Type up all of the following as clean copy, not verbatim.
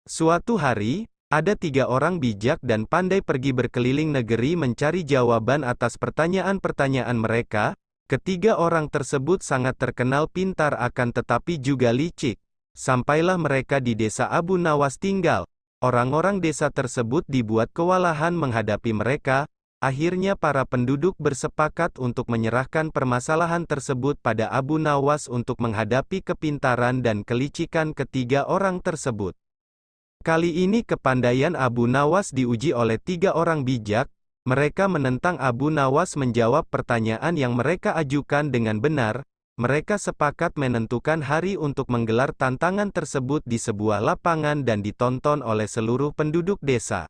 Suatu hari, ada 3 orang bijak dan pandai pergi berkeliling negeri mencari jawaban atas pertanyaan-pertanyaan mereka. Ketiga orang tersebut sangat terkenal pintar akan tetapi juga licik. Sampailah mereka di desa Abu Nawas tinggal. Orang-orang desa tersebut dibuat kewalahan menghadapi mereka. Akhirnya para penduduk bersepakat untuk menyerahkan permasalahan tersebut pada Abu Nawas untuk menghadapi kepintaran dan kelicikan ketiga orang tersebut. Kali ini kepandaian Abu Nawas diuji oleh 3 orang bijak. Mereka menentang Abu Nawas menjawab pertanyaan yang mereka ajukan dengan benar. Mereka sepakat menentukan hari untuk menggelar tantangan tersebut di sebuah lapangan dan ditonton oleh seluruh penduduk desa.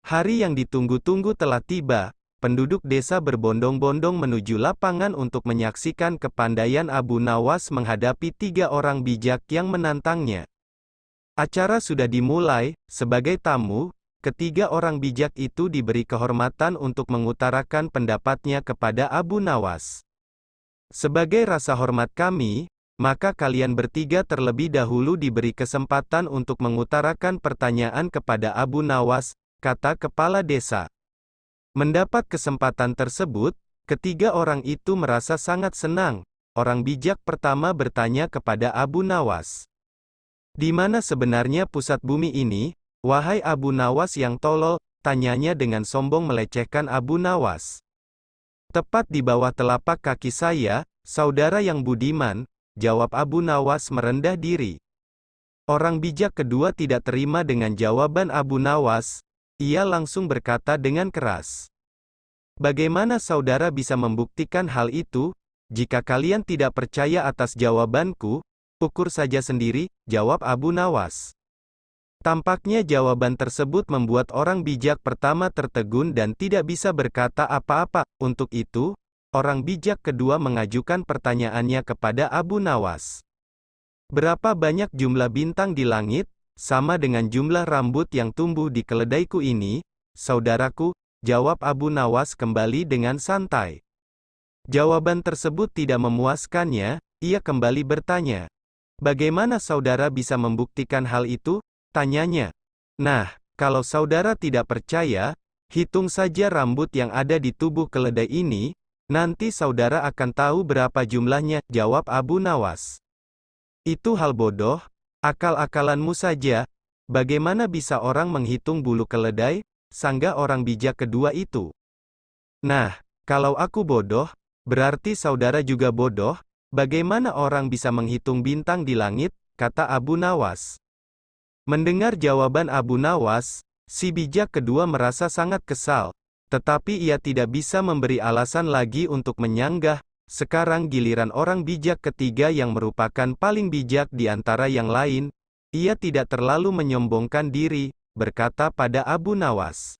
Hari yang ditunggu-tunggu telah tiba. Penduduk desa berbondong-bondong menuju lapangan untuk menyaksikan kepandaian Abu Nawas menghadapi 3 orang bijak yang menantangnya. Acara sudah dimulai. Sebagai tamu, ketiga orang bijak itu diberi kehormatan untuk mengutarakan pendapatnya kepada Abu Nawas. Sebagai rasa hormat kami, maka kalian bertiga terlebih dahulu diberi kesempatan untuk mengutarakan pertanyaan kepada Abu Nawas, kata kepala desa. Mendapat kesempatan tersebut, ketiga orang itu merasa sangat senang. Orang bijak pertama bertanya kepada Abu Nawas. Di mana sebenarnya pusat bumi ini, wahai Abu Nawas yang tolol, tanyanya dengan sombong melecehkan Abu Nawas. Tepat di bawah telapak kaki saya, saudara yang budiman, jawab Abu Nawas merendah diri. Orang bijak kedua tidak terima dengan jawaban Abu Nawas. Ia langsung berkata dengan keras. Bagaimana saudara bisa membuktikan hal itu? Jika kalian tidak percaya atas jawabanku, ukur saja sendiri, jawab Abu Nawas. Tampaknya jawaban tersebut membuat orang bijak pertama tertegun dan tidak bisa berkata apa-apa. Untuk itu, orang bijak kedua mengajukan pertanyaannya kepada Abu Nawas. Berapa banyak jumlah bintang di langit, sama dengan jumlah rambut yang tumbuh di keledaiku ini, saudaraku, jawab Abu Nawas kembali dengan santai. Jawaban tersebut tidak memuaskannya, ia kembali bertanya. Bagaimana saudara bisa membuktikan hal itu? Tanyanya. Nah, kalau saudara tidak percaya, hitung saja rambut yang ada di tubuh keledai ini, nanti saudara akan tahu berapa jumlahnya, jawab Abu Nawas. Itu hal bodoh, akal-akalanmu saja. Bagaimana bisa orang menghitung bulu keledai? Sanggah orang bijak kedua itu. Nah, kalau aku bodoh, berarti saudara juga bodoh. Bagaimana orang bisa menghitung bintang di langit, kata Abu Nawas. Mendengar jawaban Abu Nawas, si bijak kedua merasa sangat kesal. Tetapi ia tidak bisa memberi alasan lagi untuk menyanggah. Sekarang giliran orang bijak ketiga yang merupakan paling bijak di antara yang lain. Ia tidak terlalu menyombongkan diri, berkata pada Abu Nawas.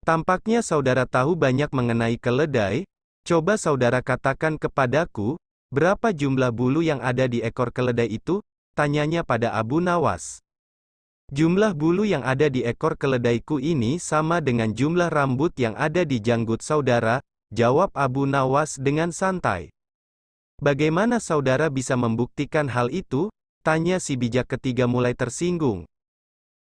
Tampaknya saudara tahu banyak mengenai keledai. Coba saudara katakan kepadaku, berapa jumlah bulu yang ada di ekor keledai itu? Tanyanya pada Abu Nawas. Jumlah bulu yang ada di ekor keledaiku ini sama dengan jumlah rambut yang ada di janggut saudara, jawab Abu Nawas dengan santai. Bagaimana saudara bisa membuktikan hal itu? Tanya si bijak ketiga mulai tersinggung.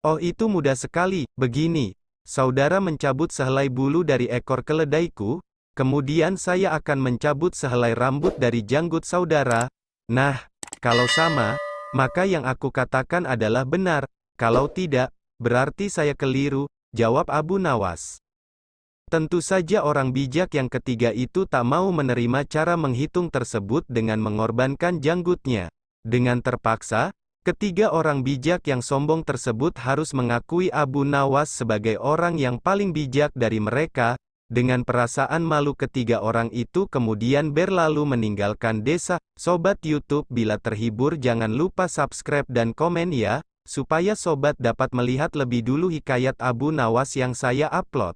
Oh, itu mudah sekali. Begini, saudara mencabut sehelai bulu dari ekor keledaiku, kemudian saya akan mencabut sehelai rambut dari janggut saudara. Nah, kalau sama, maka yang aku katakan adalah benar. Kalau tidak, berarti saya keliru, jawab Abu Nawas. Tentu saja orang bijak yang ketiga itu tak mau menerima cara menghitung tersebut dengan mengorbankan janggutnya. Dengan terpaksa, ketiga orang bijak yang sombong tersebut harus mengakui Abu Nawas sebagai orang yang paling bijak dari mereka. Dengan perasaan malu ketiga orang itu kemudian berlalu meninggalkan desa. Sobat YouTube, bila terhibur jangan lupa subscribe dan komen ya, supaya sobat dapat melihat lebih dulu hikayat Abu Nawas yang saya upload.